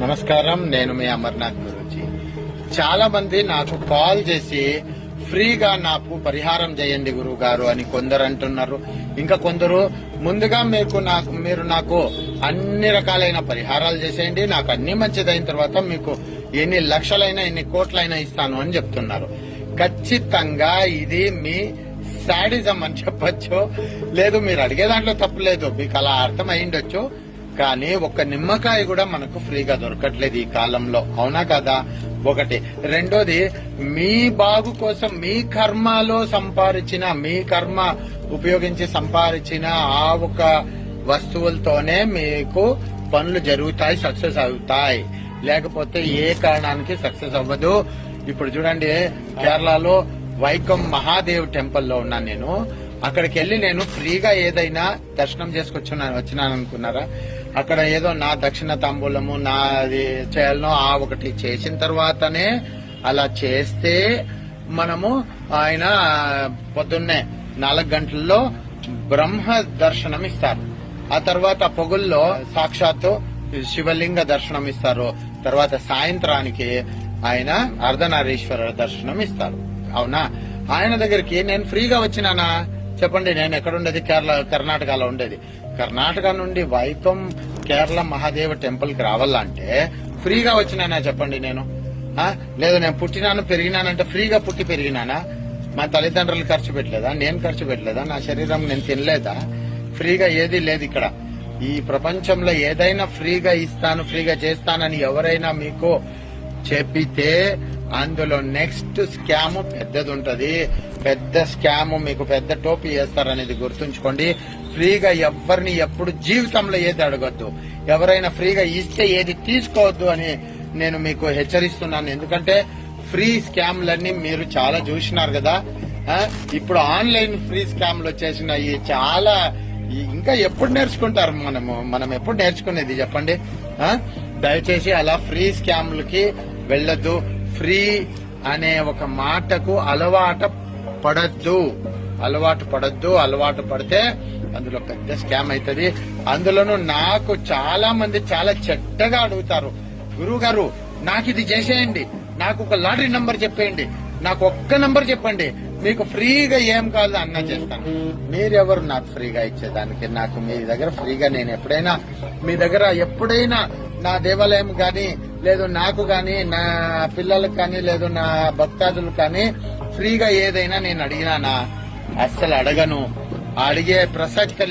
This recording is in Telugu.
నమస్కారం, నేను మీ అమర్నాథ్ గురూజీ. చాలా మంది నాకు కాల్ చేసి ఫ్రీగా నాకు పరిహారం చేయండి గురువు గారు అని కొందరు అంటున్నారు. ఇంకా కొందరు ముందుగా మీరు నాకు అన్ని రకాలైన పరిహారాలు చేసేయండి, నాకు అన్ని మంచిదైన తర్వాత మీకు ఎన్ని లక్షలైనా ఎన్ని కోట్లైనా ఇస్తాను అని చెప్తున్నారు. ఖచ్చితంగా ఇది మీ సాడిజం అని చెప్పొచ్చు. లేదు, మీరు అడిగే దాంట్లో తప్పులేదు, మీకు అలా అర్థం అయిండొచ్చు. కానీ ఒక్క నిమ్మకాయ కూడా మనకు ఫ్రీగా దొరకట్లేదు ఈ కాలంలో, అవునా కదా? ఒకటి. రెండోది, మీ బాగు కోసం మీ కర్మలో సంపాదించిన, మీ కర్మ ఉపయోగించి సంపాదించిన ఆ ఒక వస్తువులతోనే మీకు పనులు జరుగుతాయి, సక్సెస్ అవుతాయి. లేకపోతే ఏ కారణానికి సక్సెస్ అవ్వదు. ఇప్పుడు చూడండి, కేరళలో వైకం మహాదేవ్ టెంపుల్ లో ఉన్నాను నేను. అక్కడికి వెళ్లి నేను ఫ్రీగా ఏదైనా దర్శనం వచ్చినాను అనుకున్నారా? అక్కడ ఏదో నా దక్షిణ తాంబూలము నాది చేయాలనో ఆ ఒకటి చేసిన తర్వాతనే అలా చేస్తే మనము ఆయన పొద్దున్నే 4 గంటల్లో బ్రహ్మ దర్శనం ఇస్తారు. ఆ తర్వాత పొగుల్లో సాక్షాత్తు శివలింగ దర్శనం ఇస్తారు. తర్వాత సాయంత్రానికి ఆయన అర్ధనారీశ్వర దర్శనం ఇస్తారు. అవునా? ఆయన దగ్గరికి నేను ఫ్రీగా వచ్చినానా చెప్పండి? నేను ఎక్కడుండేది? కర్ణాటకలో ఉండేది. కర్ణాటక నుండి వైకం కేరళ మహాదేవ టెంపుల్ కి రావాలంటే ఫ్రీగా వచ్చినానా చెప్పండి? నేను లేదు, నేను పుట్టినాను పెరిగినానంటే ఫ్రీగా పుట్టి పెరిగినానా? మా తల్లిదండ్రులు ఖర్చు పెట్టలేదా? నేను ఖర్చు పెట్టలేదా? నా శరీరం నేను తినలేదా? ఫ్రీగా ఏది లేదు ఇక్కడ. ఈ ప్రపంచంలో ఏదైనా ఫ్రీగా ఇస్తాను, ఫ్రీగా చేస్తానని ఎవరైనా మీకు చెప్పితే అందులో నెక్స్ట్ స్కామ్ పెద్దది ఉంటది. పెద్ద స్కామ్, మీకు పెద్ద టోపీ వేస్తారనేది గుర్తుంచుకోండి. ఫ్రీగా ఎవరిని ఎప్పుడు జీవితంలో ఏది అడగొద్దు. ఎవరైనా ఫ్రీగా ఇస్తే ఏది తీసుకోవద్దు అని నేను మీకు హెచ్చరిస్తున్నాను. ఎందుకంటే ఫ్రీ స్కామ్లన్నీ మీరు చాలా చూసినారు కదా. ఇప్పుడు ఆన్లైన్ ఫ్రీ స్కామ్లు వచ్చేసినాయి చాలా. ఇంకా ఎప్పుడు నేర్చుకుంటారు? మనం ఎప్పుడు నేర్చుకునేది చెప్పండి? దయచేసి అలా ఫ్రీ స్కామ్లకి వెళ్ళొద్దు. ఫ్రీ అనే ఒక మాటకు అలవాటు పడద్దు. అలవాటు పడితే అందులో పెద్ద స్కామ్ అవుతుంది. అందులోనూ నాకు చాలా మంది చాలా చెడ్డగా అడుగుతారు, గురువు గారు నాకు ఇది చేసేయండి, నాకు ఒక లాటరీ నంబర్ చెప్పేయండి, నాకు ఒక్క నంబర్ చెప్పండి, మీకు ఫ్రీగా ఏం కావాలో అన్నా చేస్తాను. మీరెవరు నాకు ఫ్రీగా ఇచ్చేదానికి? నాకు మీ దగ్గర ఫ్రీగా నేను ఎప్పుడైనా మీ దగ్గర ఎప్పుడైనా నా దేవాలయం గాని, లేదు నాకు గాని, నా పిల్లలకు కానీ, లేదు నా భక్తాదులు కానీ ఫ్రీగా ఏదైనా నేను అడిగినానా? అస్సలు అడగను. అడిగే ప్రసక్తి